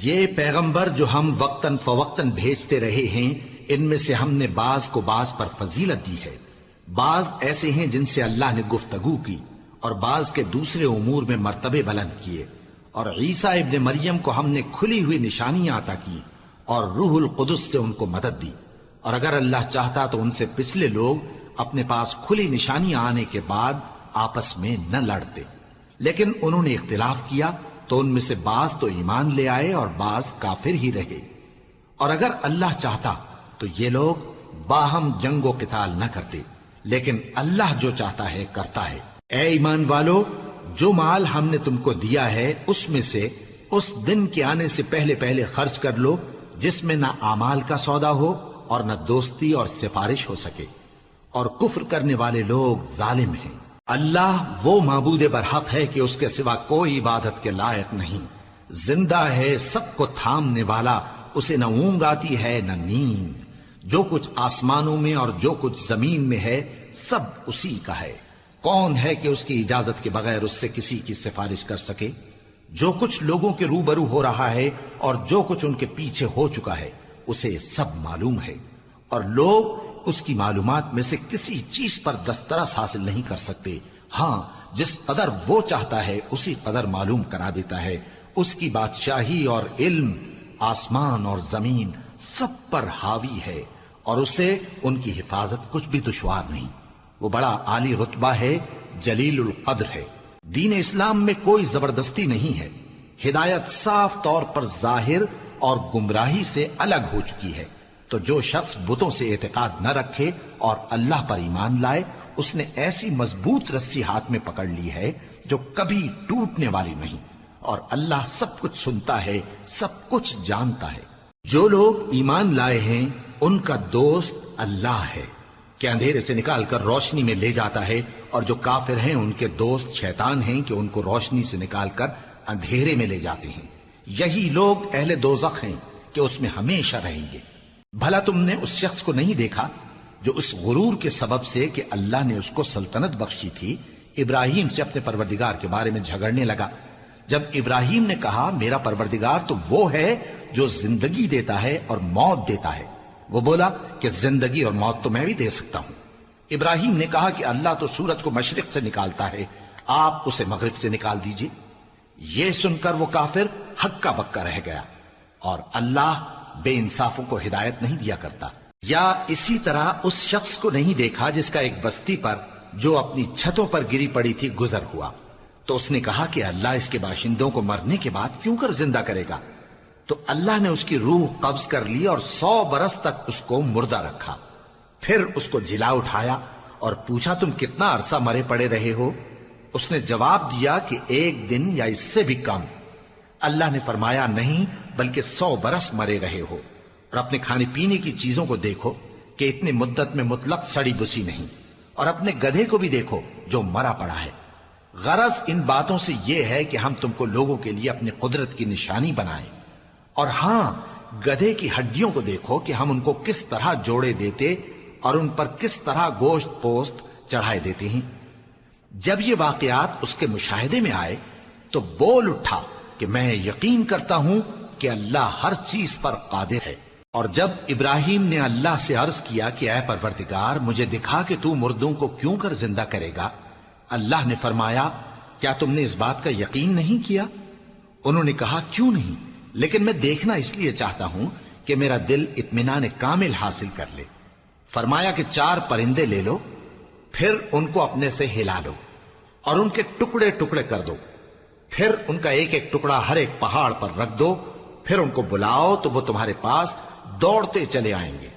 یہ پیغمبر جو ہم وقتاً فوقتاً بھیجتے رہے ہیں، ان میں سے ہم نے بعض کو بعض پر فضیلت دی ہے۔ بعض ایسے ہیں جن سے اللہ نے گفتگو کی، اور بعض کے دوسرے امور میں مرتبے بلند کیے۔ اور عیسیٰ ابن مریم کو ہم نے کھلی ہوئی نشانیاں عطا کی اور روح القدس سے ان کو مدد دی۔ اور اگر اللہ چاہتا تو ان سے پچھلے لوگ اپنے پاس کھلی نشانیاں آنے کے بعد آپس میں نہ لڑتے، لیکن انہوں نے اختلاف کیا تو ان میں سے بعض تو ایمان لے آئے اور بعض کافر ہی رہے۔ اور اگر اللہ چاہتا تو یہ لوگ باہم جنگ و قتال نہ کرتے، لیکن اللہ جو چاہتا ہے کرتا ہے۔ اے ایمان والو، جو مال ہم نے تم کو دیا ہے اس میں سے اس دن کے آنے سے پہلے پہلے خرچ کر لو جس میں نہ اعمال کا سودا ہو اور نہ دوستی اور سفارش ہو سکے، اور کفر کرنے والے لوگ ظالم ہیں۔ اللہ وہ معبود برحق ہے کہ اس کے سوا کوئی عبادت کے لائق نہیں، زندہ ہے، سب کو تھامنے والا، اسے نہ اونگ آتی ہے نہ نیند۔ جو کچھ آسمانوں میں اور جو کچھ زمین میں ہے سب اسی کا ہے۔ کون ہے کہ اس کی اجازت کے بغیر اس سے کسی کی سفارش کر سکے؟ جو کچھ لوگوں کے روبرو ہو رہا ہے اور جو کچھ ان کے پیچھے ہو چکا ہے اسے سب معلوم ہے، اور لوگ اس کی معلومات میں سے کسی چیز پر دسترس حاصل نہیں کر سکتے۔ ہاں، جس قدر وہ چاہتا ہے اسی قدر معلوم کرا دیتا ہے۔ اس کی بادشاہی اور علم آسمان اور زمین سب پر حاوی ہے، اور اسے ان کی حفاظت کچھ بھی دشوار نہیں۔ وہ بڑا عالی رتبہ ہے، جلیل القدر ہے۔ دین اسلام میں کوئی زبردستی نہیں ہے، ہدایت صاف طور پر ظاہر اور گمراہی سے الگ ہو چکی ہے۔ تو جو شخص بتوں سے اعتقاد نہ رکھے اور اللہ پر ایمان لائے، اس نے ایسی مضبوط رسی ہاتھ میں پکڑ لی ہے جو کبھی ٹوٹنے والی نہیں، اور اللہ سب کچھ سنتا ہے، سب کچھ جانتا ہے۔ جو لوگ ایمان لائے ہیں ان کا دوست اللہ ہے کہ اندھیرے سے نکال کر روشنی میں لے جاتا ہے، اور جو کافر ہیں ان کے دوست شیطان ہیں کہ ان کو روشنی سے نکال کر اندھیرے میں لے جاتے ہیں۔ یہی لوگ اہل دوزخ ہیں کہ اس میں ہمیشہ رہیں گے۔ بھلا تم نے اس شخص کو نہیں دیکھا جو اس غرور کے سبب سے کہ اللہ نے اس کو سلطنت بخشی تھی، ابراہیم سے اپنے پروردگار کے بارے میں جھگڑنے لگا؟ جب ابراہیم نے کہا میرا پروردگار تو وہ ہے جو زندگی دیتا ہے اور موت دیتا ہے، وہ بولا کہ زندگی اور موت تو میں بھی دے سکتا ہوں۔ ابراہیم نے کہا کہ اللہ تو سورج کو مشرق سے نکالتا ہے، آپ اسے مغرب سے نکال دیجئے۔ یہ سن کر وہ کافر ہکا بکا رہ گیا، اور اللہ بے انصافوں کو ہدایت نہیں دیا کرتا۔ یا اسی طرح اس شخص کو نہیں دیکھا جس کا ایک بستی پر جو اپنی چھتوں پر گری پڑی تھی گزر ہوا، تو اس نے کہا کہ اللہ اس کے باشندوں کو مرنے کے بعد کیوں کر زندہ کرے گا؟ تو اللہ نے اس کی روح قبض کر لی اور 100 برس تک اس کو مردہ رکھا۔ پھر اس کو جلا اٹھایا اور پوچھا تم کتنا عرصہ مرے پڑے رہے ہو؟ اس نے جواب دیا کہ 1 دن یا اس سے بھی کم۔ اللہ نے فرمایا نہیں، بلکہ 100 برس مرے رہے ہو، اور اپنے کھانے پینے کی چیزوں کو دیکھو کہ اتنی مدت میں مطلق سڑی بسی نہیں، اور اپنے گدھے کو بھی دیکھو جو مرا پڑا ہے۔ غرض ان باتوں سے یہ ہے کہ ہم تم کو لوگوں کے لیے اپنی قدرت کی نشانی بنائیں۔ اور ہاں، گدھے کی ہڈیوں کو دیکھو کہ ہم ان کو کس طرح جوڑے دیتے اور ان پر کس طرح گوشت پوست چڑھائے دیتے ہیں۔ جب یہ واقعات اس کے مشاہدے میں آئے تو بول اٹھا کہ میں یقین کرتا ہوں کہ اللہ ہر چیز پر قادر ہے۔ اور جب ابراہیم نے اللہ سے عرض کیا کہ اے پروردگار مجھے دکھا کہ تو مردوں کو کیوں کر زندہ کرے گا، اللہ نے فرمایا کیا تم نے اس بات کا یقین نہیں کیا؟ انہوں نے کہا کیوں نہیں، لیکن میں دیکھنا اس لیے چاہتا ہوں کہ میرا دل اطمینان کامل حاصل کر لے۔ فرمایا کہ 4 پرندے لے لو، پھر ان کو اپنے سے ہلا لو اور ان کے ٹکڑے ٹکڑے کر دو، پھر ان کا ایک ایک ٹکڑا ہر ایک پہاڑ پر رکھ دو، پھر ان کو بلاؤ تو وہ تمہارے پاس دوڑتے چلے آئیں گے،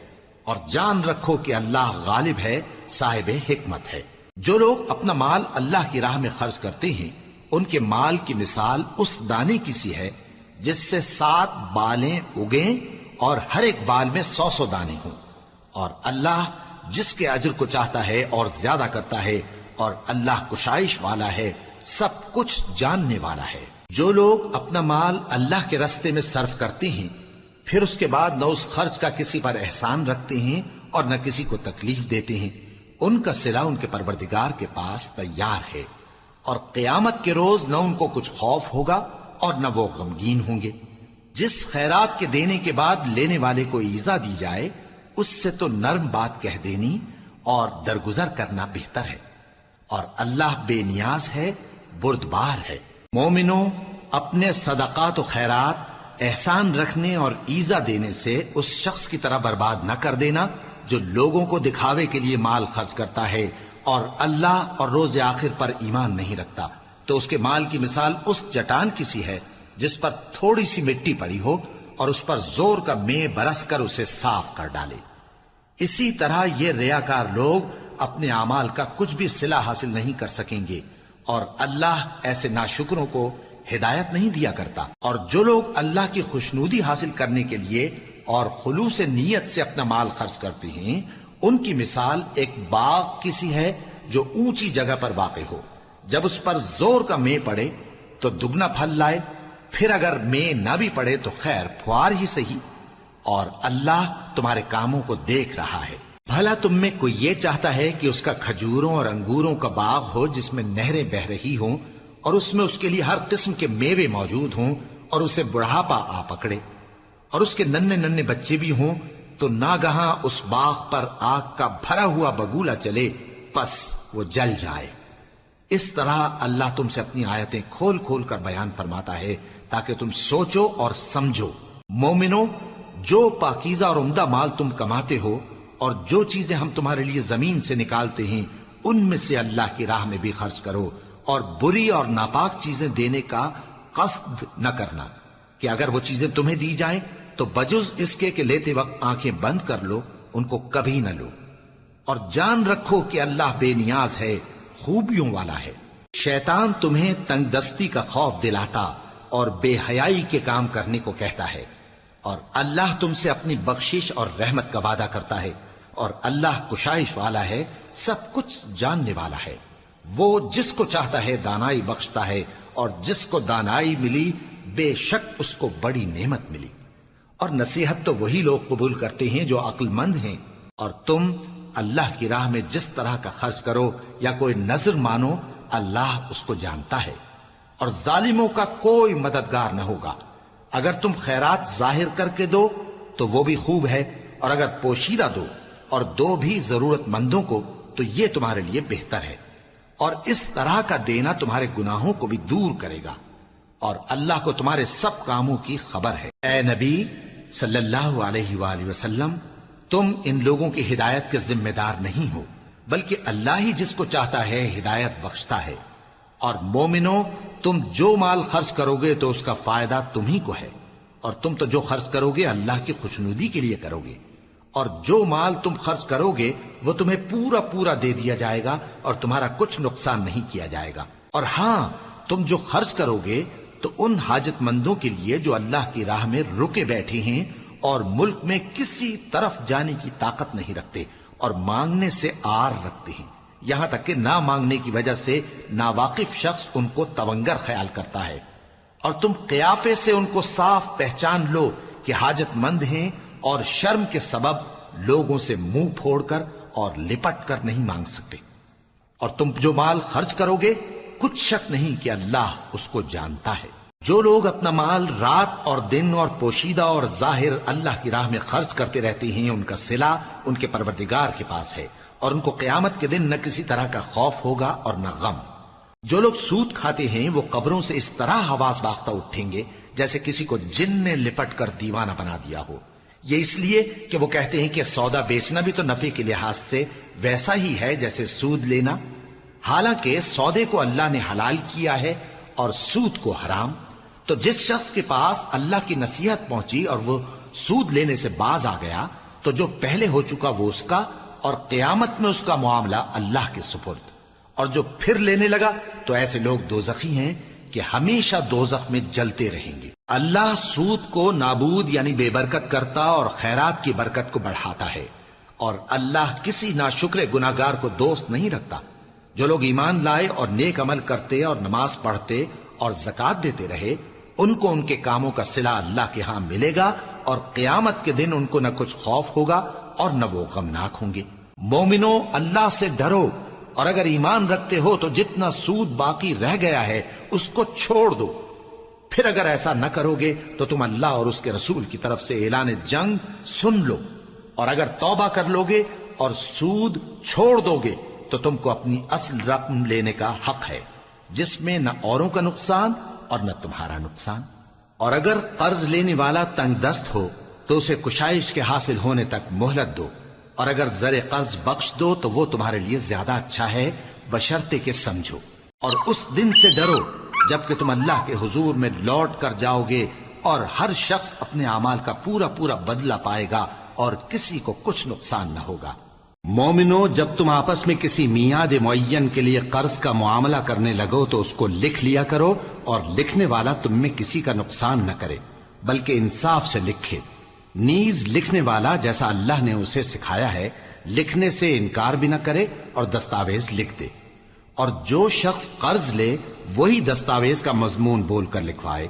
اور جان رکھو کہ اللہ غالب ہے، صاحب حکمت ہے۔ جو لوگ اپنا مال اللہ کی راہ میں خرچ کرتے ہیں ان کے مال کی مثال اس دانے کی سی ہے جس سے 7 بالیں اگیں اور ہر ایک بال میں 100 دانے ہوں، اور اللہ جس کے اجر کو چاہتا ہے اور زیادہ کرتا ہے، اور اللہ کشائش والا ہے، سب کچھ جاننے والا ہے۔ جو لوگ اپنا مال اللہ کے راستے میں صرف کرتے ہیں پھر اس کے بعد نہ اس خرچ کا کسی پر احسان رکھتے ہیں اور نہ کسی کو تکلیف دیتے ہیں، ان کا صلہ ان کے پروردگار کے پاس تیار ہے، اور قیامت کے روز نہ ان کو کچھ خوف ہوگا اور نہ وہ غمگین ہوں گے۔ جس خیرات کے دینے کے بعد لینے والے کو ایذا دی جائے اس سے تو نرم بات کہہ دینی اور درگزر کرنا بہتر ہے، اور اللہ بے نیاز ہے، بردبار ہے۔ مومنوں، اپنے صدقات و خیرات احسان رکھنے اور ایذا دینے سے اس شخص کی طرح برباد نہ کر دینا جو لوگوں کو دکھاوے کے لیے مال خرچ کرتا ہے اور اللہ اور روز آخر پر ایمان نہیں رکھتا، تو اس کے مال کی مثال اس چٹان کی سی ہے جس پر تھوڑی سی مٹی پڑی ہو اور اس پر زور کا مے برس کر اسے صاف کر ڈالے۔ اسی طرح یہ ریاکار لوگ اپنے اعمال کا کچھ بھی صلہ حاصل نہیں کر سکیں گے، اور اللہ ایسے ناشکروں کو ہدایت نہیں دیا کرتا۔ اور جو لوگ اللہ کی خوشنودی حاصل کرنے کے لیے اور خلوص نیت سے اپنا مال خرچ کرتے ہیں، ان کی مثال ایک باغ کی سی ہے جو اونچی جگہ پر واقع ہو، جب اس پر زور کا مے پڑے تو دگنا پھل لائے، پھر اگر مے نہ بھی پڑے تو خیر پھوار ہی صحیح، اور اللہ تمہارے کاموں کو دیکھ رہا ہے۔ بھلا تم میں کوئی یہ چاہتا ہے کہ اس کا کھجوروں اور انگوروں کا باغ ہو جس میں نہریں بہ رہی ہوں اور اس میں اس کے لیے ہر قسم کے میوے موجود ہوں، اور اسے بڑھاپا آ پکڑے اور اس کے ننھے ننھے بچے بھی ہوں، تو ناگہاں اس باغ پر آگ کا بھرا ہوا بگولا چلے، پس وہ جل جائے۔ اس طرح اللہ تم سے اپنی آیتیں کھول کھول کر بیان فرماتا ہے تاکہ تم سوچو اور سمجھو۔ مومنو، جو پاکیزہ اور عمدہ مال تم کماتے ہو اور جو چیزیں ہم تمہارے لیے زمین سے نکالتے ہیں ان میں سے اللہ کی راہ میں بھی خرچ کرو، اور بری اور ناپاک چیزیں دینے کا قصد نہ کرنا کہ اگر وہ چیزیں تمہیں دی جائیں تو بجز اس کے کہ لیتے وقت آنکھیں بند کر لو، ان کو کبھی نہ لو، اور جان رکھو کہ اللہ بے نیاز ہے، خوبیوں والا ہے۔ شیطان تمہیں تنگ دستی کا خوف دلاتا اور بے حیائی کے کام کرنے کو کہتا ہے، اور اللہ تم سے اپنی بخشش اور رحمت کا وعدہ کرتا ہے، اور اللہ کشائش والا ہے، سب کچھ جاننے والا ہے۔ وہ جس کو چاہتا ہے دانائی بخشتا ہے، اور جس کو دانائی ملی بے شک اس کو بڑی نعمت ملی۔ اور نصیحت تو وہی لوگ قبول کرتے ہیں جو عقل مند ہیں، اور تم اللہ کی راہ میں جس طرح کا خرچ کرو یا کوئی نذر مانو، اللہ اس کو جانتا ہے، اور ظالموں کا کوئی مددگار نہ ہوگا۔ اگر تم خیرات ظاہر کر کے دو تو وہ بھی خوب ہے، اور اگر پوشیدہ دو اور دو بھی ضرورت مندوں کو تو یہ تمہارے لیے بہتر ہے، اور اس طرح کا دینا تمہارے گناہوں کو بھی دور کرے گا، اور اللہ کو تمہارے سب کاموں کی خبر ہے۔ اے نبی صلی اللہ علیہ وآلہ وسلم، تم ان لوگوں کی ہدایت کے ذمہ دار نہیں ہو، بلکہ اللہ ہی جس کو چاہتا ہے ہدایت بخشتا ہے۔ اور مومنو، تم جو مال خرچ کرو گے تو اس کا فائدہ تمہیں کو ہے، اور تم تو جو خرچ کرو گے اللہ کی خوشنودی کے لیے کرو گے، اور جو مال تم خرچ کرو گے وہ تمہیں پورا پورا دے دیا جائے گا اور تمہارا کچھ نقصان نہیں کیا جائے گا۔ اور ہاں، تم جو خرچ کرو گے تو ان حاجت مندوں کے لیے جو اللہ کی راہ میں رکے بیٹھے ہیں اور ملک میں کسی طرف جانے کی طاقت نہیں رکھتے اور مانگنے سے آر رکھتے ہیں، یہاں تک کہ نہ مانگنے کی وجہ سے ناواقف شخص ان کو تونگر خیال کرتا ہے، اور تم قیافے سے ان کو صاف پہچان لو کہ حاجت مند ہیں، اور شرم کے سبب لوگوں سے منہ پھوڑ کر اور لپٹ کر نہیں مانگ سکتے۔ اور تم جو مال خرچ کرو گے کچھ شک نہیں کہ اللہ اس کو جانتا ہے۔ جو لوگ اپنا مال رات اور دن اور پوشیدہ اور ظاہر اللہ کی راہ میں خرچ کرتے رہتے ہیں، ان کا صلہ ان کے پروردگار کے پاس ہے، اور ان کو قیامت کے دن نہ کسی طرح کا خوف ہوگا اور نہ غم۔ جو لوگ سود کھاتے ہیں وہ قبروں سے اس طرح حواس باختہ اٹھیں گے جیسے کسی کو جن نے لپٹ کر دیوانہ بنا دیا ہو، یہ اس لیے کہ وہ کہتے ہیں کہ سودا بیچنا بھی تو نفع کے لحاظ سے ویسا ہی ہے جیسے سود لینا، حالانکہ سودے کو اللہ نے حلال کیا ہے اور سود کو حرام۔ تو جس شخص کے پاس اللہ کی نصیحت پہنچی اور وہ سود لینے سے باز آ گیا تو جو پہلے ہو چکا وہ اس کا، اور قیامت میں اس کا معاملہ اللہ کے سپرد، اور جو پھر لینے لگا تو ایسے لوگ دوزخی ہیں کہ ہمیشہ دوزخ میں جلتے رہیں گے۔ اللہ سود کو نابود یعنی بے برکت کرتا اور خیرات کی برکت کو بڑھاتا ہے، اور اللہ کسی ناشکر گناہگار کو دوست نہیں رکھتا۔ جو لوگ ایمان لائے اور نیک عمل کرتے اور نماز پڑھتے اور زکوٰۃ دیتے رہے، ان کو ان کے کاموں کا صلہ اللہ کے ہاں ملے گا، اور قیامت کے دن ان کو نہ کچھ خوف ہوگا اور نہ وہ غمناک ہوں گے۔ مومنو، اللہ سے ڈرو، اور اگر ایمان رکھتے ہو تو جتنا سود باقی رہ گیا ہے اس کو چھوڑ دو، پھر اگر ایسا نہ کرو گے تو تم اللہ اور اس کے رسول کی طرف سے اعلان جنگ سن لو، اور اگر توبہ کر لو گے اور سود چھوڑ دو گے تو تم کو اپنی اصل رقم لینے کا حق ہے، جس میں نہ اوروں کا نقصان اور نہ تمہارا نقصان۔ اور اگر قرض لینے والا تنگ دست ہو تو اسے کشائش کے حاصل ہونے تک مہلت دو، اور اگر زر قرض بخش دو تو وہ تمہارے لیے زیادہ اچھا ہے، بشرطے کہ سمجھو۔ اور اس دن سے ڈرو جبکہ تم اللہ کے حضور میں لوٹ کر جاؤ گے، اور ہر شخص اپنے اعمال کا پورا پورا بدلہ پائے گا اور کسی کو کچھ نقصان نہ ہوگا۔ مومنو، جب تم آپس میں کسی میعاد معین کے لیے قرض کا معاملہ کرنے لگو تو اس کو لکھ لیا کرو، اور لکھنے والا تم میں کسی کا نقصان نہ کرے بلکہ انصاف سے لکھے۔ نیز لکھنے والا جیسا اللہ نے اسے سکھایا ہے لکھنے سے انکار بھی نہ کرے اور دستاویز لکھ دے، اور جو شخص قرض لے وہی دستاویز کا مضمون بول کر لکھوائے،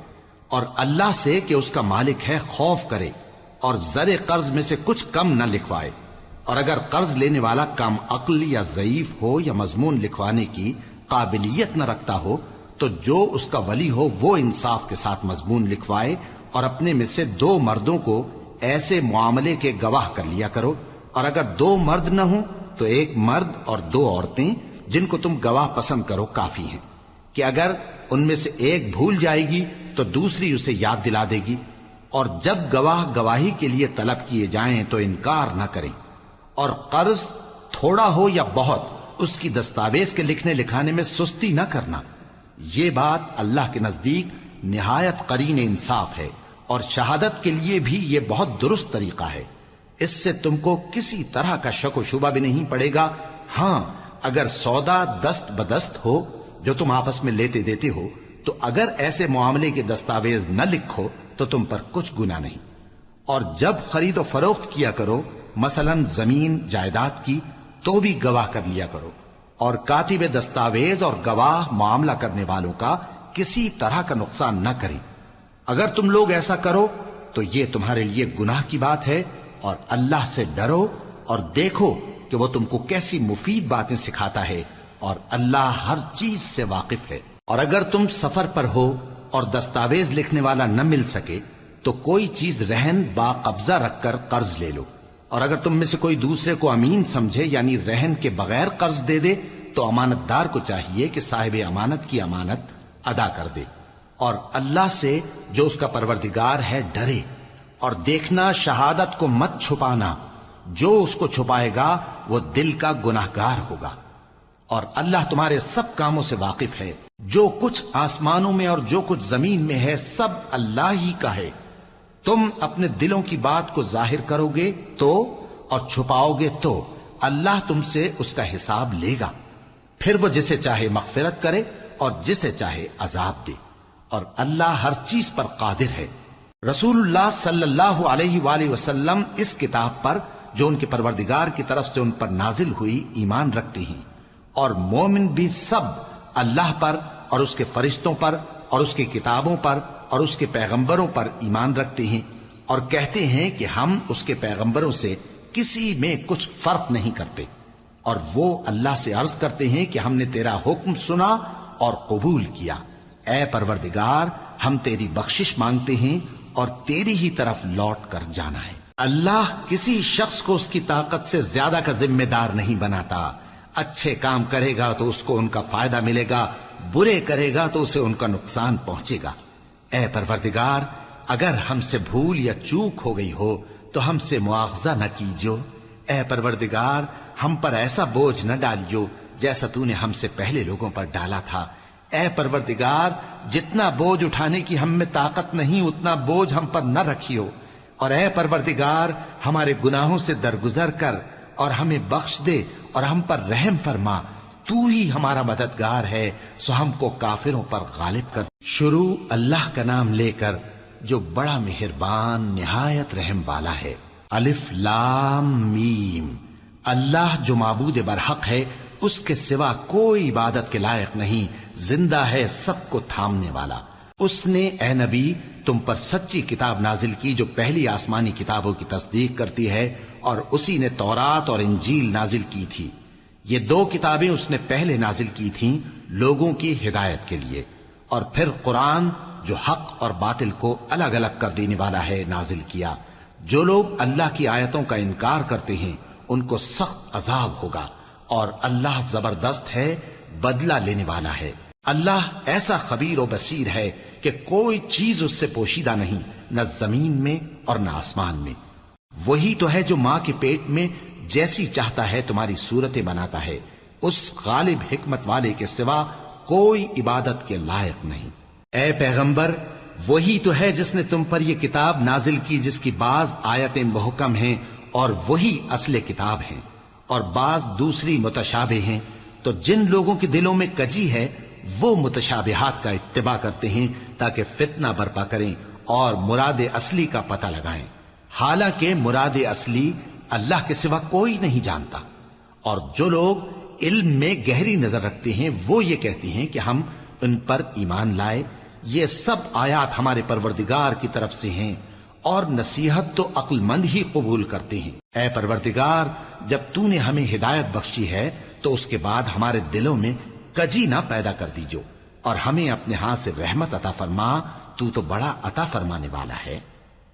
اور اللہ سے کہ اس کا مالک ہے خوف کرے، اور زر قرض میں سے کچھ کم نہ لکھوائے۔ اور اگر قرض لینے والا کم عقل یا ضعیف ہو یا مضمون لکھوانے کی قابلیت نہ رکھتا ہو تو جو اس کا ولی ہو وہ انصاف کے ساتھ مضمون لکھوائے، اور اپنے میں سے 2 مردوں کو ایسے معاملے کے گواہ کر لیا کرو، اور اگر 2 مرد نہ ہوں تو 1 مرد اور 2 عورتیں جن کو تم گواہ پسند کرو کافی ہیں، کہ اگر ان میں سے ایک بھول جائے گی تو دوسری اسے یاد دلا دے گی۔ اور جب گواہ گواہی کے لیے طلب کیے جائیں تو انکار نہ کریں، اور قرض تھوڑا ہو یا بہت اس کی دستاویز کے لکھنے لکھانے میں سستی نہ کرنا۔ یہ بات اللہ کے نزدیک نہایت قرین انصاف ہے، اور شہادت کے لیے بھی یہ بہت درست طریقہ ہے۔ اس سے تم کو کسی طرح کا شک و شبہ بھی نہیں پڑے گا۔ ہاں، اگر سودا دست بدست ہو جو تم آپس میں لیتے دیتے ہو تو اگر ایسے معاملے کے دستاویز نہ لکھو تو تم پر کچھ گناہ نہیں۔ اور جب خرید و فروخت کیا کرو، مثلا زمین جائیداد کی، تو بھی گواہ کر لیا کرو، اور کاتب دستاویز اور گواہ معاملہ کرنے والوں کا کسی طرح کا نقصان نہ کریں۔ اگر تم لوگ ایسا کرو تو یہ تمہارے لیے گناہ کی بات ہے، اور اللہ سے ڈرو اور دیکھو کہ وہ تم کو کیسی مفید باتیں سکھاتا ہے، اور اللہ ہر چیز سے واقف ہے۔ اور اگر تم سفر پر ہو اور دستاویز لکھنے والا نہ مل سکے تو کوئی چیز رہن با قبضہ رکھ کر قرض لے لو، اور اگر تم میں سے کوئی دوسرے کو امین سمجھے یعنی رہن کے بغیر قرض دے دے تو امانت دار کو چاہیے کہ صاحب امانت کی امانت ادا کر دے، اور اللہ سے جو اس کا پروردگار ہے ڈرے، اور دیکھنا شہادت کو مت چھپانا، جو اس کو چھپائے گا وہ دل کا گناہگار ہوگا۔ اور اللہ تمہارے سب کاموں سے واقف ہے، جو کچھ آسمانوں میں اور جو کچھ زمین میں ہے سب اللہ ہی کا ہے۔ تم اپنے دلوں کی بات کو ظاہر کرو گے تو اور چھپاؤ گے تو اللہ تم سے اس کا حساب لے گا، پھر وہ جسے چاہے مغفرت کرے اور جسے چاہے عذاب دے، اور اللہ ہر چیز پر قادر ہے۔ رسول اللہ صلی اللہ علیہ وآلہ وسلم اس کتاب پر جو ان کے پروردگار کی طرف سے ان پر نازل ہوئی ایمان رکھتے ہیں، اور مومن بھی سب اللہ پر اور اس کے فرشتوں پر اور اس کی کتابوں پر اور اس کے پیغمبروں پر ایمان رکھتے ہیں، اور کہتے ہیں کہ ہم اس کے پیغمبروں سے کسی میں کچھ فرق نہیں کرتے، اور وہ اللہ سے عرض کرتے ہیں کہ ہم نے تیرا حکم سنا اور قبول کیا۔ اے پروردگار، ہم تیری بخشش مانگتے ہیں اور تیری ہی طرف لوٹ کر جانا ہے۔ اللہ کسی شخص کو اس کی طاقت سے زیادہ کا ذمہ دار نہیں بناتا۔ اچھے کام کرے گا تو اس کو ان کا فائدہ ملے گا، برے کرے گا تو اسے ان کا نقصان پہنچے گا۔ اے پروردگار، اگر ہم سے بھول یا چوک ہو گئی ہو تو ہم سے مواخذہ نہ کیجو۔ اے پروردگار، ہم پر ایسا بوجھ نہ ڈالیو جیسا تو نے ہم سے پہلے لوگوں پر ڈالا تھا۔ اے پروردگار، جتنا بوجھ اٹھانے کی ہم میں طاقت نہیں اتنا بوجھ ہم پر نہ رکھیو، اور اے پروردگار، ہمارے گناہوں سے درگزر کر اور ہمیں بخش دے اور ہم پر رحم فرما، تو ہی ہمارا مددگار ہے، سو ہم کو کافروں پر غالب کر۔ شروع اللہ کا نام لے کر جو بڑا مہربان نہایت رحم والا ہے۔ الف لام میم۔ اللہ جو معبود برحق ہے، اس کے سوا کوئی عبادت کے لائق نہیں، زندہ ہے، سب کو تھامنے والا۔ اس نے اے نبی تم پر سچی کتاب نازل کی جو پہلی آسمانی کتابوں کی تصدیق کرتی ہے، اور اسی نے تورات اور انجیل نازل کی تھی۔ یہ 2 کتابیں اس نے پہلے نازل کی تھیں لوگوں کی ہدایت کے لیے، اور پھر قرآن جو حق اور باطل کو الگ الگ کر دینے والا ہے نازل کیا۔ جو لوگ اللہ کی آیتوں کا انکار کرتے ہیں ان کو سخت عذاب ہوگا، اور اللہ زبردست ہے، بدلہ لینے والا ہے۔ اللہ ایسا خبیر و بصیر ہے کہ کوئی چیز اس سے پوشیدہ نہیں، نہ زمین میں اور نہ آسمان میں۔ وہی تو ہے جو ماں کے پیٹ میں جیسی چاہتا ہے تمہاری صورتیں بناتا ہے، اس غالب حکمت والے کے سوا کوئی عبادت کے لائق نہیں۔ اے پیغمبر، وہی تو ہے جس نے تم پر یہ کتاب نازل کی جس کی بعض آیتیں محکم ہیں اور وہی اصل کتاب ہیں، اور بعض دوسری متشابہ ہیں۔ تو جن لوگوں کے دلوں میں کجی ہے وہ متشابہات کا اتباع کرتے ہیں تاکہ فتنہ برپا کریں اور مراد اصلی کا پتہ لگائیں، حالانکہ مراد اصلی اللہ کے سوا کوئی نہیں جانتا۔ اور جو لوگ علم میں گہری نظر رکھتے ہیں وہ یہ کہتے ہیں کہ ہم ان پر ایمان لائے، یہ سب آیات ہمارے پروردگار کی طرف سے ہیں، اور نصیحت تو عقل مند ہی قبول کرتے ہیں۔ اے پروردگار، جب تو نے ہمیں ہدایت بخشی ہے تو اس کے بعد ہمارے دلوں میں کجی نہ پیدا کر دیجو، اور ہمیں اپنے ہاتھ سے رحمت عطا فرما، تو بڑا عطا فرمانے والا ہے۔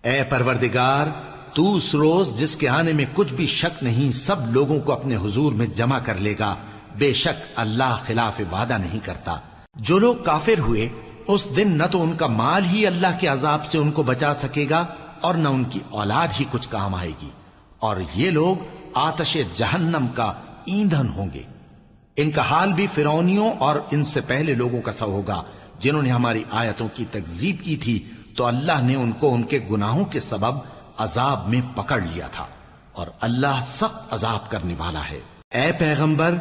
اے پروردگار، تو اس روز جس کے آنے میں کچھ بھی شک نہیں سب لوگوں کو اپنے حضور میں جمع کر لے گا، بے شک اللہ خلاف وعدہ نہیں کرتا۔ جو لوگ کافر ہوئے اس دن نہ تو ان کا مال ہی اللہ کے عذاب سے ان کو بچا سکے گا اور نہ ان کی اولاد ہی کچھ کام آئے گی، اور یہ لوگ آتش جہنم کا ایندھن ہوں گے۔ ان کا حال بھی فرعونیوں اور ان سے پہلے لوگوں کا سا ہوگا جنہوں نے ہماری آیتوں کی تکذیب کی تھی، تو اللہ نے ان کو ان کے گناہوں کے سبب عذاب میں پکڑ لیا تھا، اور اللہ سخت عذاب کرنے والا ہے۔ اے پیغمبر،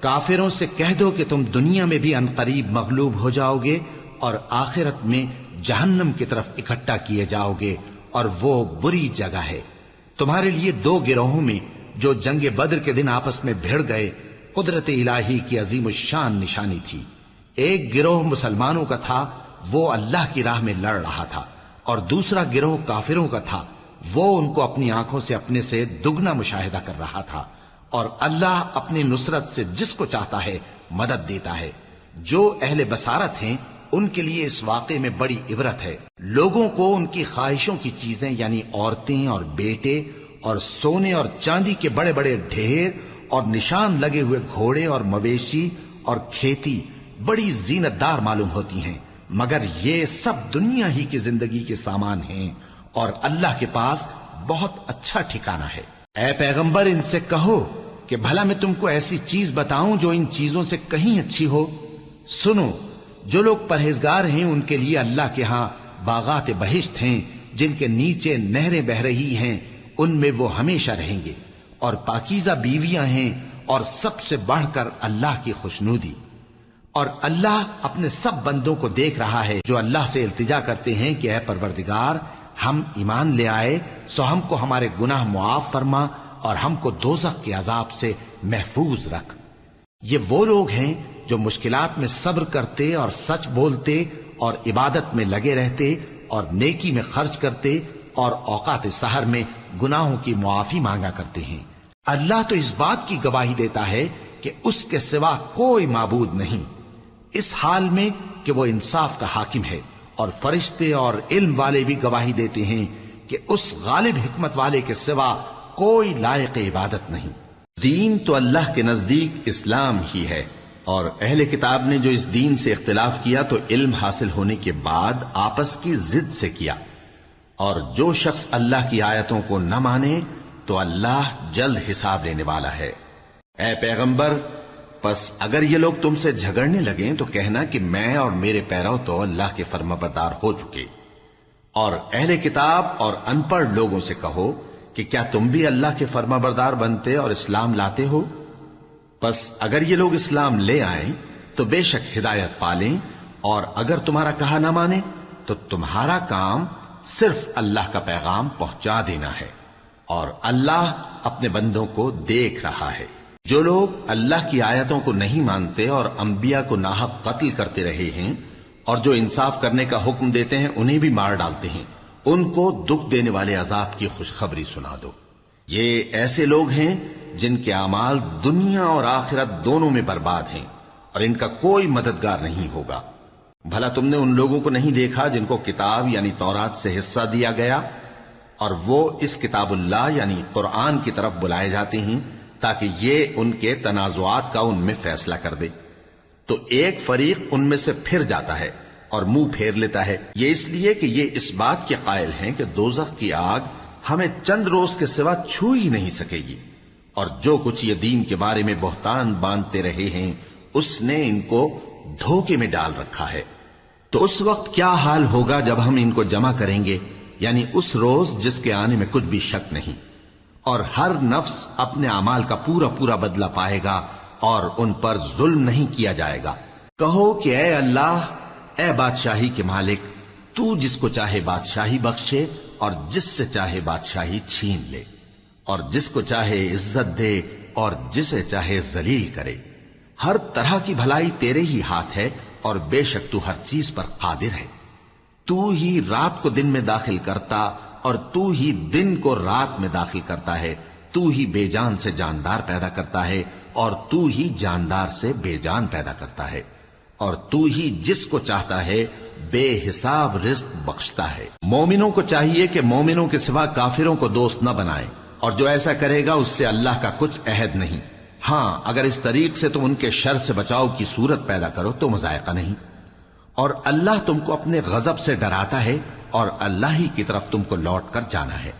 کافروں سے کہہ دو کہ تم دنیا میں بھی عنقریب مغلوب ہو جاؤ گے اور آخرت میں جہنم کی طرف اکٹھا کیے جاؤ گے، اور وہ بری جگہ ہے۔ تمہارے لیے دو گروہوں میں جو جنگ بدر کے دن آپس میں بھڑ گئے قدرت الہی کی عظیم الشان نشانی تھی۔ ایک گروہ مسلمانوں کا تھا، وہ اللہ کی راہ میں لڑ رہا تھا، اور دوسرا گروہ کافروں کا تھا، وہ ان کو اپنی آنکھوں سے اپنے سے دگنا مشاہدہ کر رہا تھا۔ اور اللہ اپنی نصرت سے جس کو چاہتا ہے مدد دیتا ہے۔ جو اہل بصارت ہیں ان کے لیے اس واقعے میں بڑی عبرت ہے۔ لوگوں کو ان کی خواہشوں کی چیزیں یعنی عورتیں اور بیٹے اور سونے اور چاندی کے بڑے بڑے ڈھیر اور نشان لگے ہوئے گھوڑے اور مویشی اور کھیتی بڑی زینت دار معلوم ہوتی ہیں، مگر یہ سب دنیا ہی کی زندگی کے سامان ہیں، اور اللہ کے پاس بہت اچھا ٹھکانہ ہے۔ اے پیغمبر، ان سے کہو کہ بھلا میں تم کو ایسی چیز بتاؤں جو ان چیزوں سے کہیں اچھی ہو؟ سنو، جو لوگ پرہیزگار ہیں ان کے لیے اللہ کے ہاں باغات بہشت ہیں جن کے نیچے نہریں بہ رہی ہیں، ان میں وہ ہمیشہ رہیں گے، اور پاکیزہ بیویاں ہیں، اور سب سے بڑھ کر اللہ کی خوشنودی۔ اور اللہ اپنے سب بندوں کو دیکھ رہا ہے جو اللہ سے التجا کرتے ہیں کہ اے پروردگار، ہم ایمان لے آئے سو ہم کو ہمارے گناہ معاف فرما اور ہم کو دوزخ کے عذاب سے محفوظ رکھ۔ یہ وہ لوگ ہیں جو مشکلات میں صبر کرتے اور سچ بولتے اور عبادت میں لگے رہتے اور نیکی میں خرچ کرتے اور اوقات سحر میں گناہوں کی معافی مانگا کرتے ہیں۔ اللہ تو اس بات کی گواہی دیتا ہے کہ اس کے سوا کوئی معبود نہیں، اس حال میں کہ وہ انصاف کا حاکم ہے، اور فرشتے اور علم والے بھی گواہی دیتے ہیں کہ اس غالب حکمت والے کے سوا کوئی لائق عبادت نہیں۔ دین تو اللہ کے نزدیک اسلام ہی ہے، اور اہل کتاب نے جو اس دین سے اختلاف کیا تو علم حاصل ہونے کے بعد آپس کی ضد سے کیا، اور جو شخص اللہ کی آیتوں کو نہ مانے تو اللہ جلد حساب لینے والا ہے۔ اے پیغمبر، پس اگر یہ لوگ تم سے جھگڑنے لگیں تو کہنا کہ میں اور میرے پیرو تو اللہ کے فرمانبردار ہو چکے، اور اہل کتاب اور ان پڑھ لوگوں سے کہو کہ کیا تم بھی اللہ کے فرمانبردار بنتے اور اسلام لاتے ہو؟ پس اگر یہ لوگ اسلام لے آئیں تو بے شک ہدایت پالیں، اور اگر تمہارا کہا نہ مانے تو تمہارا کام صرف اللہ کا پیغام پہنچا دینا ہے، اور اللہ اپنے بندوں کو دیکھ رہا ہے۔ جو لوگ اللہ کی آیتوں کو نہیں مانتے اور انبیاء کو ناحق قتل کرتے رہے ہیں، اور جو انصاف کرنے کا حکم دیتے ہیں انہیں بھی مار ڈالتے ہیں، ان کو دکھ دینے والے عذاب کی خوشخبری سنا دو۔ یہ ایسے لوگ ہیں جن کے اعمال دنیا اور آخرت دونوں میں برباد ہیں، اور ان کا کوئی مددگار نہیں ہوگا۔ بھلا تم نے ان لوگوں کو نہیں دیکھا جن کو کتاب یعنی تورات سے حصہ دیا گیا اور وہ اس کتاب اللہ یعنی قرآن کی طرف بلائے جاتے ہیں تاکہ یہ ان کے تنازعات کا ان میں فیصلہ کر دے؟ تو ایک فریق ان میں سے پھر جاتا ہے اور منہ پھیر لیتا ہے، یہ اس لیے کہ یہ اس بات کے قائل ہیں کہ دوزخ کی آگ ہمیں چند روز کے سوا چھو ہی نہیں سکے گی، اور جو کچھ یہ دین کے بارے میں بہتان باندھتے رہے ہیں اس نے ان کو دھوکے میں ڈال رکھا ہے۔ تو اس وقت کیا حال ہوگا جب ہم ان کو جمع کریں گے، یعنی اس روز جس کے آنے میں کچھ بھی شک نہیں، اور ہر نفس اپنے اعمال کا پورا پورا بدلہ پائے گا اور ان پر ظلم نہیں کیا جائے گا۔ کہو کہ اے اللہ، اے بادشاہی کے مالک، تو جس کو چاہے بادشاہی بخشے اور جس سے چاہے بادشاہی چھین لے، اور جس کو چاہے عزت دے اور جسے چاہے ذلیل کرے۔ ہر طرح کی بھلائی تیرے ہی ہاتھ ہے اور بے شک تو ہر چیز پر قادر ہے۔ تو ہی رات کو دن میں داخل کرتا اور تو ہی دن کو رات میں داخل کرتا ہے، تو ہی بے جان سے جاندار پیدا کرتا ہے اور تو ہی جاندار سے بے جان پیدا کرتا ہے، اور تو ہی جس کو چاہتا ہے بے حساب رزق بخشتا ہے۔ مومنوں کو چاہیے کہ مومنوں کے سوا کافروں کو دوست نہ بنائیں، اور جو ایسا کرے گا اس سے اللہ کا کچھ عہد نہیں۔ ہاں، اگر اس طریق سے تم ان کے شر سے بچاؤ کی صورت پیدا کرو تو مذائقہ نہیں، اور اللہ تم کو اپنے غضب سے ڈراتا ہے اور اللہ ہی کی طرف تم کو لوٹ کر جانا ہے۔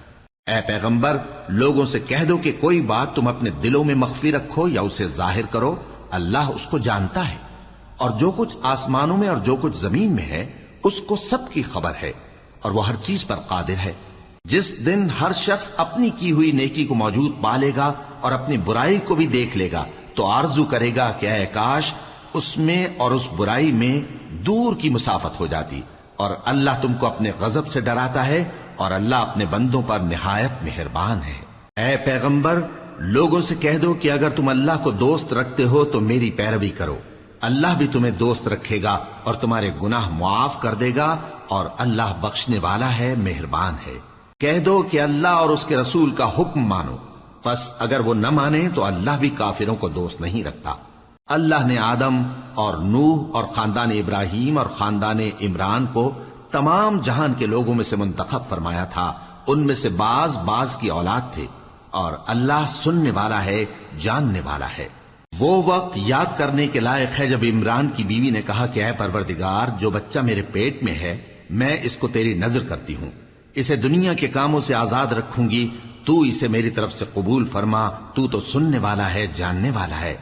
اے پیغمبر، لوگوں سے کہہ دو کہ کوئی بات تم اپنے دلوں میں مخفی رکھو یا اسے ظاہر کرو، اللہ اس کو جانتا ہے، اور جو کچھ آسمانوں میں اور جو کچھ زمین میں ہے اس کو سب کی خبر ہے، اور وہ ہر چیز پر قادر ہے۔ جس دن ہر شخص اپنی کی ہوئی نیکی کو موجود پا لے گا اور اپنی برائی کو بھی دیکھ لے گا تو آرزو کرے گا کہ اے کاش اس میں اور اس برائی میں دور کی مسافت ہو جاتی، اور اللہ تم کو اپنے غضب سے ڈراتا ہے اور اللہ اپنے بندوں پر نہایت مہربان ہے۔ اے پیغمبر، لوگوں سے کہہ دو کہ اگر تم اللہ کو دوست رکھتے ہو تو میری پیروی کرو، اللہ بھی تمہیں دوست رکھے گا اور تمہارے گناہ معاف کر دے گا، اور اللہ بخشنے والا ہے، مہربان ہے۔ کہہ دو کہ اللہ اور اس کے رسول کا حکم مانو، پس اگر وہ نہ مانے تو اللہ بھی کافروں کو دوست نہیں رکھتا۔ اللہ نے آدم اور نوح اور خاندان ابراہیم اور خاندان عمران کو تمام جہان کے لوگوں میں سے منتخب فرمایا تھا، ان میں سے بعض کی اولاد تھے، اور اللہ سننے والا ہے، جاننے والا ہے۔ وہ وقت یاد کرنے کے لائق ہے جب عمران کی بیوی نے کہا کہ اے پروردگار، جو بچہ میرے پیٹ میں ہے میں اس کو تیری نذر کرتی ہوں، اسے دنیا کے کاموں سے آزاد رکھوں گی، تو اسے میری طرف سے قبول فرما، تو تو سننے والا ہے، جاننے والا ہے۔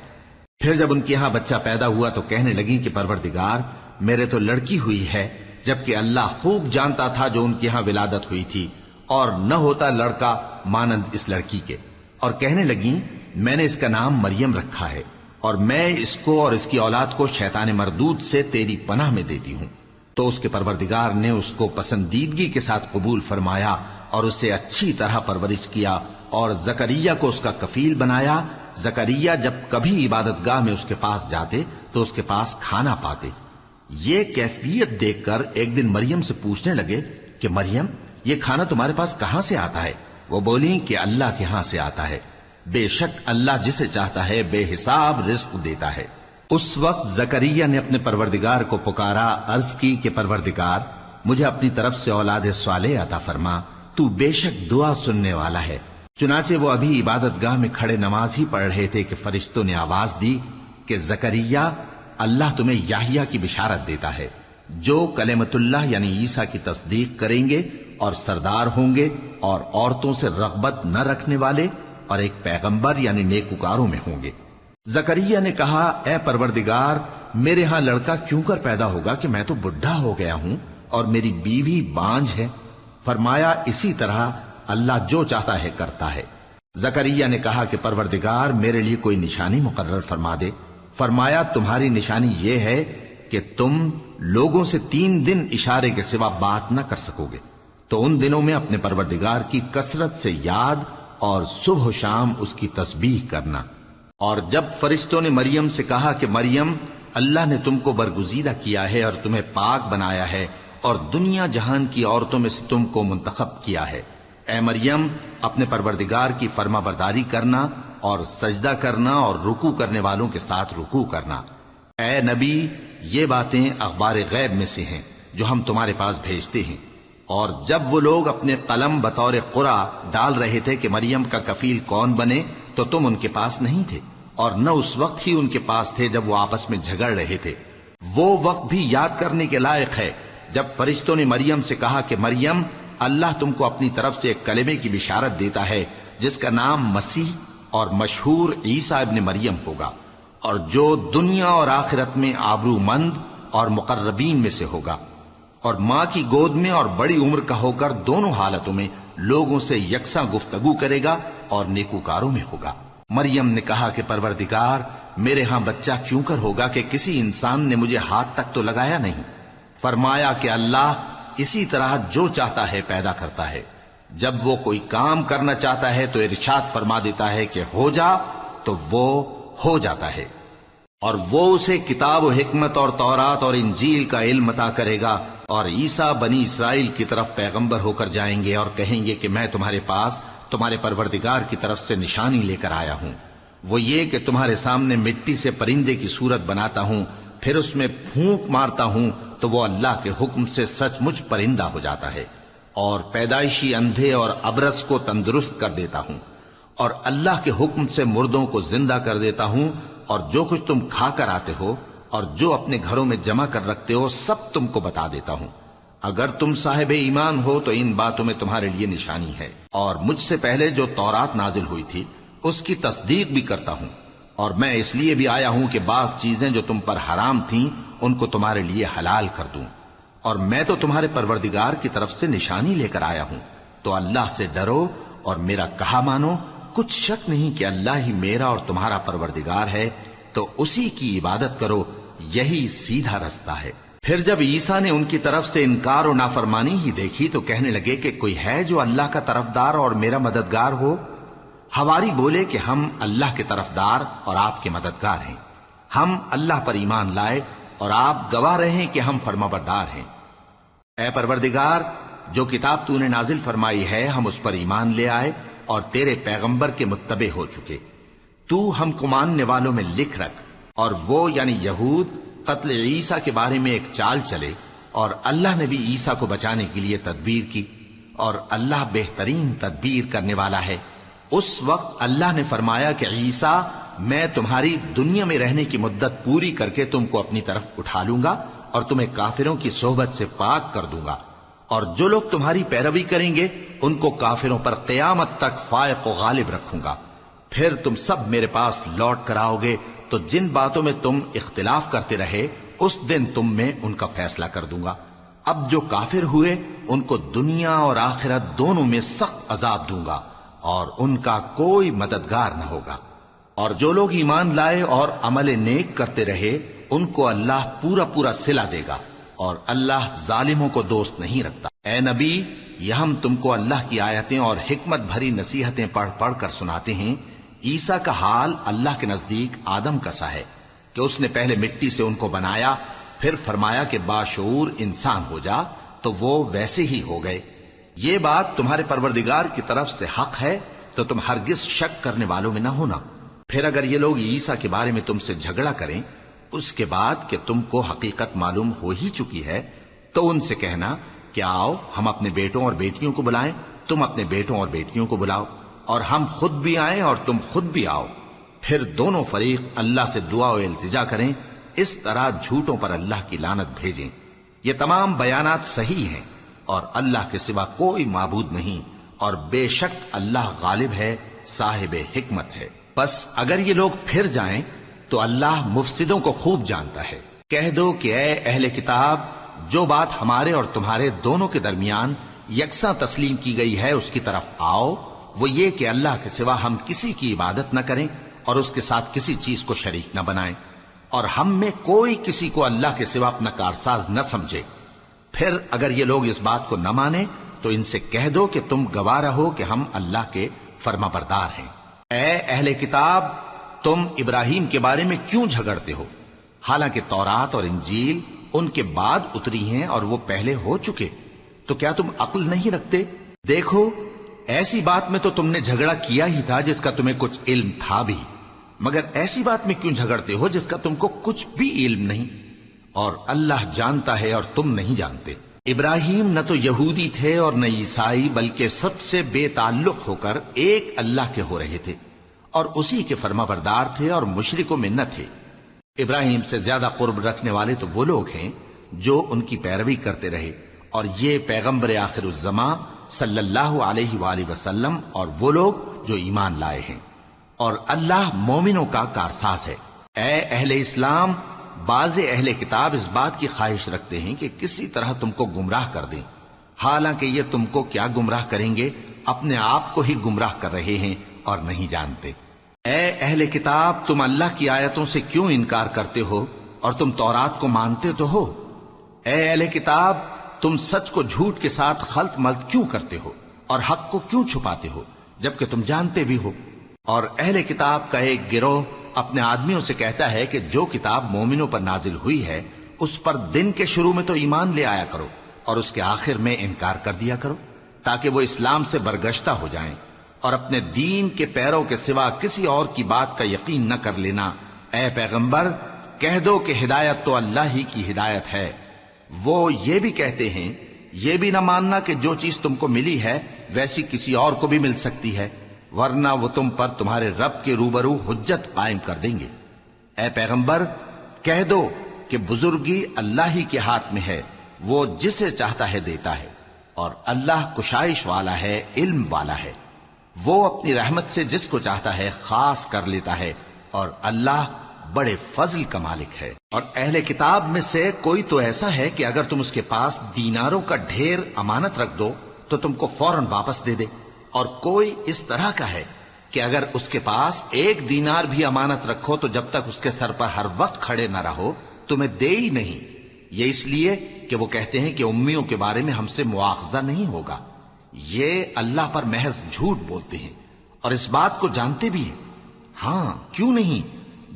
پھر جب ان کے ہاں بچہ پیدا ہوا تو کہنے لگی کہ پروردگار، میرے تو لڑکی ہوئی ہے، جبکہ اللہ خوب جانتا تھا جو ان کے ہاں ولادت ہوئی تھی، اور نہ ہوتا لڑکا مانند اس لڑکی کے۔ اور کہنے لگیں میں نے اس کا نام مریم رکھا ہے، اور میں اس کو اور اس کی اولاد کو شیطان مردود سے تیری پناہ میں دیتی ہوں۔ تو اس کے پروردگار نے اس کو پسندیدگی کے ساتھ قبول فرمایا اور اسے اچھی طرح پرورش کیا، اور زکریہ کو اس کا کفیل بنایا۔ زکریہ جب کبھی عبادت گاہ میں اس کے پاس جاتے تو اس کے پاس کھانا پاتے۔ یہ کیفیت دیکھ کر ایک دن مریم سے پوچھنے لگے کہ مریم، یہ کھانا تمہارے پاس کہاں سے آتا ہے؟ وہ بولی کہ اللہ کے ہاں سے آتا ہے، بے شک اللہ جسے چاہتا ہے بے حساب رزق دیتا ہے۔ اس وقت زکریا نے اپنے پروردگار کو پکارا، عرض کی کہ پروردگار، مجھے اپنی طرف سے اولاد صالح عطا فرما، تو بے شک دعا سننے والا ہے۔ چنانچہ وہ ابھی عبادت گاہ میں کھڑے نماز ہی پڑھ رہے تھے کہ فرشتوں نے آواز دی کہ زکریا، اللہ تمہیں یحییٰ کی بشارت دیتا ہے، جو کلمۃ اللہ یعنی عیسیٰ کی تصدیق کریں گے اور سردار ہوں گے اور عورتوں سے رغبت نہ رکھنے والے اور ایک پیغمبر یعنی نیکوکاروں میں ہوں گے۔ زکریا نے کہا، اے پروردگار، میرے ہاں لڑکا کیوں کر پیدا ہوگا کہ میں تو بڈھا ہو گیا ہوں اور میری بیوی بانجھ ہے؟ فرمایا، اسی طرح اللہ جو چاہتا ہے کرتا ہے۔ زکریا نے کہا کہ پروردگار، میرے لیے کوئی نشانی مقرر فرما دے۔ فرمایا، تمہاری نشانی یہ ہے کہ تم لوگوں سے 3 دن اشارے کے سوا بات نہ کر سکو گے، تو ان دنوں میں اپنے پروردگار کی کثرت سے یاد اور صبح و شام اس کی تسبیح کرنا۔ اور جب فرشتوں نے مریم سے کہا کہ مریم، اللہ نے تم کو برگزیدہ کیا ہے اور تمہیں پاک بنایا ہے اور دنیا جہان کی عورتوں میں سے تم کو منتخب کیا ہے، اے مریم، اپنے پروردگار کی فرما برداری کرنا اور سجدہ کرنا اور رکوع کرنے والوں کے ساتھ رکوع کرنا۔ اے نبی، یہ باتیں اخبار غیب میں سے ہیں جو ہم تمہارے پاس بھیجتے ہیں۔ اور جب وہ لوگ اپنے قلم بطور قرعہ ڈال رہے تھے کہ مریم کا کفیل کون بنے تو تم ان کے پاس نہیں تھے، اور نہ اس وقت ہی ان کے پاس تھے جب وہ آپس میں جھگڑ رہے تھے۔ وہ وقت بھی یاد کرنے کے لائق ہے جب فرشتوں نے مریم سے کہا کہ مریم، اللہ تم کو اپنی طرف سے ایک کلمے کی بشارت دیتا ہے جس کا نام مسیح اور مشہور عیسیٰ ابن مریم ہوگا، اور جو دنیا اور آخرت میں آبرو مند اور مقربین میں سے ہوگا، اور ماں کی گود میں اور بڑی عمر کا ہو کر دونوں حالتوں میں لوگوں سے یکساں گفتگو کرے گا اور نیکوکاروں میں ہوگا۔ مریم نے کہا کہ پروردگار، میرے ہاں بچہ کیوں کر ہوگا کہ کسی انسان نے مجھے ہاتھ تک تو لگایا نہیں۔ فرمایا کہ اللہ اسی طرح جو چاہتا ہے پیدا کرتا ہے، جب وہ کوئی کام کرنا چاہتا ہے تو ارشاد فرما دیتا ہے کہ ہو جا تو وہ ہو جاتا ہے۔ اور وہ اسے کتاب و حکمت اور تورات اور انجیل کا علم عطا کرے گا، اور عیسیٰ بنی اسرائیل کی طرف پیغمبر ہو کر جائیں گے اور کہیں گے کہ میں تمہارے پاس تمہارے پروردگار کی طرف سے نشانی لے کر آیا ہوں، وہ یہ کہ تمہارے سامنے مٹی سے پرندے کی صورت بناتا ہوں، پھر اس میں پھونک مارتا ہوں تو وہ اللہ کے حکم سے سچ مچ پرندہ ہو جاتا ہے، اور پیدائشی اندھے اور ابرص کو تندرست کر دیتا ہوں، اور اللہ کے حکم سے مردوں کو زندہ کر دیتا ہوں، اور جو کچھ تم کھا کر آتے ہو اور جو اپنے گھروں میں جمع کر رکھتے ہو سب تم کو بتا دیتا ہوں۔ اگر تم صاحب ایمان ہو تو ان باتوں میں تمہارے لیے نشانی ہے، اور مجھ سے پہلے جو تورات نازل ہوئی تھی اس کی تصدیق بھی کرتا ہوں، اور میں اس لیے بھی آیا ہوں کہ بعض چیزیں جو تم پر حرام تھیں ان کو تمہارے لیے حلال کر دوں، اور میں تو تمہارے پروردگار کی طرف سے نشانی لے کر آیا ہوں۔ تو اللہ سے ڈرو اور میرا کہا مانو، کچھ شک نہیں کہ اللہ ہی میرا اور تمہارا پروردگار ہے، تو اسی کی عبادت کرو، یہی سیدھا رستہ ہے۔ پھر جب عیسیٰ نے ان کی طرف سے انکار و نافرمانی ہی دیکھی تو کہنے لگے کہ کوئی ہے جو اللہ کا طرفدار اور میرا مددگار ہو؟ حواری بولے کہ ہم اللہ کے طرفدار اور آپ کے مددگار ہیں، ہم اللہ پر ایمان لائے اور آپ گواہ رہیں کہ ہم فرمانبردار ہیں۔ اے پروردگار، جو کتاب تو نے نازل فرمائی ہے ہم اس پر ایمان لے آئے اور تیرے پیغمبر کے متبع ہو چکے، تو ہم کو ماننے والوں میں لکھ رکھ۔ اور وہ یعنی یہود قتل عیسیٰ کے بارے میں ایک چال چلے، اور اللہ نے بھی عیسیٰ کو بچانے کے لیے تدبیر کی، اور اللہ بہترین تدبیر کرنے والا ہے۔ اس وقت اللہ نے فرمایا کہ عیسیٰ، میں تمہاری دنیا میں رہنے کی مدت پوری کر کے تم کو اپنی طرف اٹھا لوں گا اور تمہیں کافروں کی صحبت سے پاک کر دوں گا، اور جو لوگ تمہاری پیروی کریں گے ان کو کافروں پر قیامت تک فائق و غالب رکھوں گا۔ پھر تم سب میرے پاس لوٹ کر آؤ گے تو جن باتوں میں تم اختلاف کرتے رہے اس دن تم میں ان کا فیصلہ کر دوں گا۔ اب جو کافر ہوئے ان کو دنیا اور آخرت دونوں میں سخت عذاب دوں گا، اور ان کا کوئی مددگار نہ ہوگا۔ اور جو لوگ ایمان لائے اور عمل نیک کرتے رہے ان کو اللہ پورا پورا صلہ دے گا، اور اللہ ظالموں کو دوست نہیں رکھتا۔ اے نبی، یہ ہم تم کو اللہ کی آیتیں اور حکمت بھری نصیحتیں پڑھ پڑھ کر سناتے ہیں۔ عیسیٰ کا حال اللہ کے نزدیک آدم کا سا ہے کہ اس نے پہلے مٹی سے ان کو بنایا، پھر فرمایا کہ باشعور انسان ہو جا، تو وہ ویسے ہی ہو گئے۔ یہ بات تمہارے پروردگار کی طرف سے حق ہے، تو تم ہرگز شک کرنے والوں میں نہ ہونا۔ پھر اگر یہ لوگ عیسیٰ کے بارے میں تم سے جھگڑا کریں اس کے بعد کہ تم کو حقیقت معلوم ہو ہی چکی ہے، تو ان سے کہنا کہ آؤ ہم اپنے بیٹوں اور بیٹیوں کو بلائیں، تم اپنے بیٹوں اور بیٹیوں کو بلاؤ، اور ہم خود بھی آئیں اور تم خود بھی آؤ، پھر دونوں فریق اللہ سے دعا و التجا کریں، اس طرح جھوٹوں پر اللہ کی لعنت بھیجیں۔ یہ تمام بیانات صحیح ہیں، اور اللہ کے سوا کوئی معبود نہیں، اور بے شک اللہ غالب ہے، صاحب حکمت ہے۔ بس اگر یہ لوگ پھر جائیں تو اللہ مفسدوں کو خوب جانتا ہے۔ کہہ دو کہ اے اہل کتاب، جو بات ہمارے اور تمہارے دونوں کے درمیان یکساں تسلیم کی گئی ہے اس کی طرف آؤ، وہ یہ کہ اللہ کے سوا ہم کسی کی عبادت نہ کریں اور اس کے ساتھ کسی چیز کو شریک نہ بنائیں، اور ہم میں کوئی کسی کو اللہ کے سوا اپنا کارساز نہ سمجھے۔ پھر اگر یہ لوگ اس بات کو نہ مانیں تو ان سے کہہ دو کہ تم گواہ رہو کہ ہم اللہ کے فرما بردار ہیں۔ اے اہل کتاب، تم ابراہیم کے بارے میں کیوں جھگڑتے ہو؟ حالانکہ تورات اور انجیل ان کے بعد اتری ہیں اور وہ پہلے ہو چکے، تو کیا تم عقل نہیں رکھتے؟ دیکھو، ایسی بات میں تو تم نے جھگڑا کیا ہی تھا جس کا تمہیں کچھ علم تھا بھی، مگر ایسی بات میں کیوں جھگڑتے ہو جس کا تم کو کچھ بھی علم نہیں؟ اور اللہ جانتا ہے اور تم نہیں جانتے۔ ابراہیم نہ تو یہودی تھے اور نہ عیسائی، بلکہ سب سے بے تعلق ہو کر ایک اللہ کے ہو رہے تھے اور اسی کے فرما بردار تھے اور مشرکوں میں نہ تھے۔ ابراہیم سے زیادہ قرب رکھنے والے تو وہ لوگ ہیں جو ان کی پیروی کرتے رہے، اور یہ پیغمبر آخر الزماں صلی اللہ علیہ وآلہ وسلم اور وہ لوگ جو ایمان لائے ہیں، اور اللہ مومنوں کا کارساز ہے۔ اے اہل اسلام، بعض اہل کتاب اس بات کی خواہش رکھتے ہیں کہ کسی طرح تم کو گمراہ کر دیں، حالانکہ یہ تم کو کیا گمراہ کریں گے، اپنے آپ کو ہی گمراہ کر رہے ہیں اور نہیں جانتے۔ اے اہل کتاب، تم اللہ کی آیتوں سے کیوں انکار کرتے ہو اور تم تورات کو مانتے تو ہو؟ اے اہل کتاب، تم سچ کو جھوٹ کے ساتھ خلط ملط کیوں کرتے ہو اور حق کو کیوں چھپاتے ہو جبکہ تم جانتے بھی ہو؟ اور اہل کتاب کا ایک گروہ اپنے آدمیوں سے کہتا ہے کہ جو کتاب مومنوں پر نازل ہوئی ہے اس پر دن کے شروع میں تو ایمان لے آیا کرو اور اس کے آخر میں انکار کر دیا کرو، تاکہ وہ اسلام سے برگشتہ ہو جائیں اور اپنے دین کے پیروں کے سوا کسی اور کی بات کا یقین نہ کر لینا۔ اے پیغمبر، کہہ دو کہ ہدایت تو اللہ ہی کی ہدایت ہے۔ وہ یہ بھی کہتے ہیں، یہ بھی نہ ماننا کہ جو چیز تم کو ملی ہے ویسی کسی اور کو بھی مل سکتی ہے، ورنہ وہ تم پر تمہارے رب کے روبرو حجت قائم کر دیں گے۔ اے پیغمبر، کہہ دو کہ بزرگی اللہ ہی کے ہاتھ میں ہے، وہ جسے چاہتا ہے دیتا ہے، اور اللہ کشائش والا ہے، علم والا ہے۔ وہ اپنی رحمت سے جس کو چاہتا ہے خاص کر لیتا ہے، اور اللہ بڑے فضل کا مالک ہے۔ اور اہل کتاب میں سے کوئی تو ایسا ہے کہ اگر تم اس کے پاس دیناروں کا ڈھیر امانت رکھ دو تو تم کو فوراً واپس دے دے، اور کوئی اس طرح کا ہے کہ اگر اس کے پاس ایک دینار بھی امانت رکھو تو جب تک اس کے سر پر ہر وقت کھڑے نہ رہو تمہیں دے ہی نہیں، یہ اس لیے کہ وہ کہتے ہیں کہ امیوں کے بارے میں ہم سے مواخذہ نہیں ہوگا۔ یہ اللہ پر محض جھوٹ بولتے ہیں اور اس بات کو جانتے بھی ہیں۔ ہاں کیوں نہیں،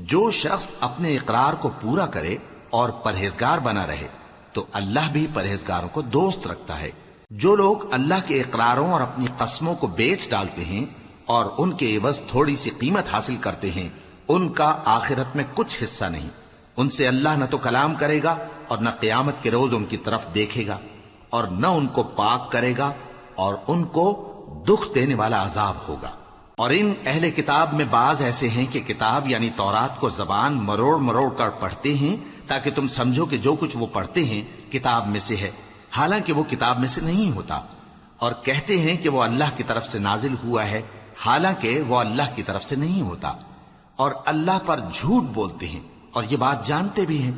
جو شخص اپنے اقرار کو پورا کرے اور پرہیزگار بنا رہے تو اللہ بھی پرہیزگاروں کو دوست رکھتا ہے۔ جو لوگ اللہ کے اقراروں اور اپنی قسموں کو بیچ ڈالتے ہیں اور ان کے عوض تھوڑی سی قیمت حاصل کرتے ہیں، ان کا آخرت میں کچھ حصہ نہیں۔ ان سے اللہ نہ تو کلام کرے گا اور نہ قیامت کے روز ان کی طرف دیکھے گا، اور نہ ان کو پاک کرے گا، اور ان کو دکھ دینے والا عذاب ہوگا۔ اور ان اہل کتاب میں بعض ایسے ہیں کہ کتاب یعنی تورات کو زبان مروڑ مروڑ کر پڑھتے ہیں تاکہ تم سمجھو کہ جو کچھ وہ پڑھتے ہیں کتاب میں سے ہے، حالانکہ وہ کتاب میں سے نہیں ہوتا، اور کہتے ہیں کہ وہ اللہ کی طرف سے نازل ہوا ہے، حالانکہ وہ اللہ کی طرف سے نہیں ہوتا، اور اللہ پر جھوٹ بولتے ہیں اور یہ بات جانتے بھی ہیں۔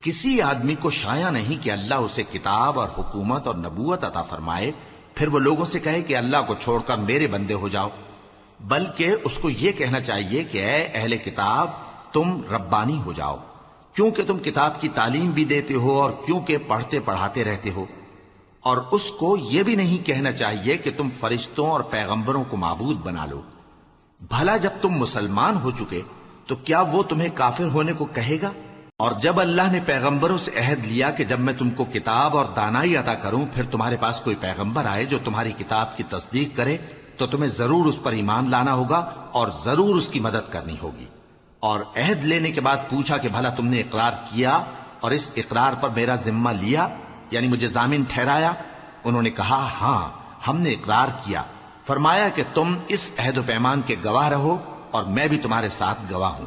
کسی آدمی کو شایع نہیں کہ اللہ اسے کتاب اور حکومت اور نبوت عطا فرمائے پھر وہ لوگوں سے کہے کہ اللہ کو چھوڑ کر میرے بندے ہو جاؤ، بلکہ اس کو یہ کہنا چاہیے کہ اے اہل کتاب، تم ربانی ہو جاؤ، کیونکہ تم کتاب کی تعلیم بھی دیتے ہو اور کیونکہ پڑھتے پڑھاتے رہتے ہو۔ اور اس کو یہ بھی نہیں کہنا چاہیے کہ تم فرشتوں اور پیغمبروں کو معبود بنا لو۔ بھلا جب تم مسلمان ہو چکے تو کیا وہ تمہیں کافر ہونے کو کہے گا؟ اور جب اللہ نے پیغمبروں سے عہد لیا کہ جب میں تم کو کتاب اور دانائی عطا کروں پھر تمہارے پاس کوئی پیغمبر آئے جو تمہاری کتاب کی تصدیق کرے تو تمہیں ضرور اس پر ایمان لانا ہوگا اور ضرور اس کی مدد کرنی ہوگی۔ اور عہد لینے کے بعد پوچھا کہ بھلا تم نے اقرار کیا اور اس اقرار پر میرا ذمہ لیا، یعنی مجھے ضامن ٹھہرایا؟ انہوں نے کہا ہاں ہم نے اقرار کیا۔ فرمایا کہ تم اس عہد و پیمان کے گواہ رہو اور میں بھی تمہارے ساتھ گواہ ہوں۔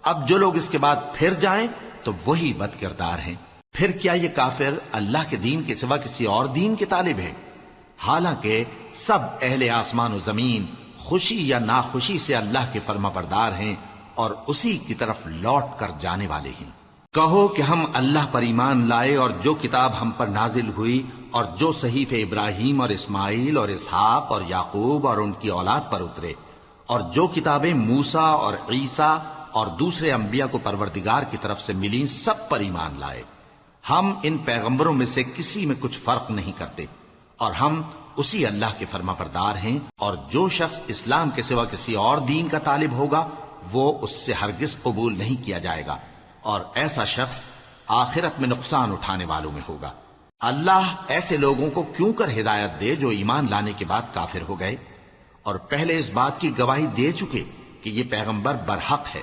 اب جو لوگ اس کے بعد پھر جائیں تو وہی بد کردار ہیں۔ پھر کیا یہ کافر اللہ کے دین کے سوا کسی اور دین کے طالب ہیں؟ حالانکہ سب اہل آسمان و زمین خوشی یا ناخوشی سے اللہ کے فرما بردار ہیں اور اسی کی طرف لوٹ کر جانے والے ہیں۔ کہو کہ ہم اللہ پر ایمان لائے اور جو کتاب ہم پر نازل ہوئی اور جو صحیفے ابراہیم اور اسماعیل اور اسحاق اور یعقوب اور ان کی اولاد پر اترے، اور جو کتابیں موسیٰ اور عیسیٰ اور دوسرے انبیاء کو پروردگار کی طرف سے ملیں، سب پر ایمان لائے۔ ہم ان پیغمبروں میں سے کسی میں کچھ فرق نہیں کرتے، اور ہم اسی اللہ کے فرما بردار ہیں۔ اور جو شخص اسلام کے سوا کسی اور دین کا طالب ہوگا وہ اس سے ہرگز قبول نہیں کیا جائے گا، اور ایسا شخص آخرت میں نقصان اٹھانے والوں میں ہوگا۔ اللہ ایسے لوگوں کو کیوں کر ہدایت دے جو ایمان لانے کے بعد کافر ہو گئے اور پہلے اس بات کی گواہی دے چکے کہ یہ پیغمبر برحق ہے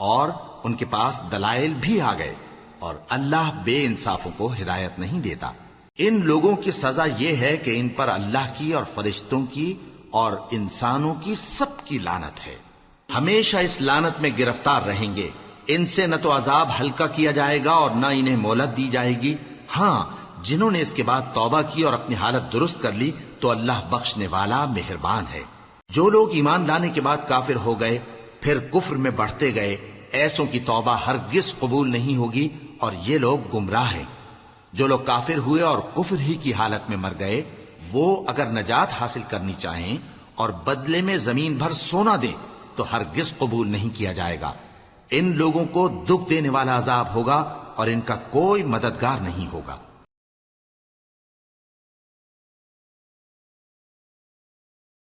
اور ان کے پاس دلائل بھی آ گئے، اور اللہ بے انصافوں کو ہدایت نہیں دیتا۔ ان لوگوں کی سزا یہ ہے کہ ان پر اللہ کی اور فرشتوں کی اور انسانوں کی سب کی لعنت ہے، ہمیشہ اس لعنت میں گرفتار رہیں گے۔ ان سے نہ تو عذاب ہلکا کیا جائے گا اور نہ انہیں مہلت دی جائے گی۔ ہاں، جنہوں نے اس کے بعد توبہ کی اور اپنی حالت درست کر لی تو اللہ بخشنے والا مہربان ہے۔ جو لوگ ایمان لانے کے بعد کافر ہو گئے پھر کفر میں بڑھتے گئے، ایسوں کی توبہ ہرگز قبول نہیں ہوگی اور یہ لوگ گمراہ ہیں۔ جو لوگ کافر ہوئے اور کفر ہی کی حالت میں مر گئے، وہ اگر نجات حاصل کرنی چاہیں اور بدلے میں زمین بھر سونا دیں تو ہرگز قبول نہیں کیا جائے گا۔ ان لوگوں کو دکھ دینے والا عذاب ہوگا اور ان کا کوئی مددگار نہیں ہوگا۔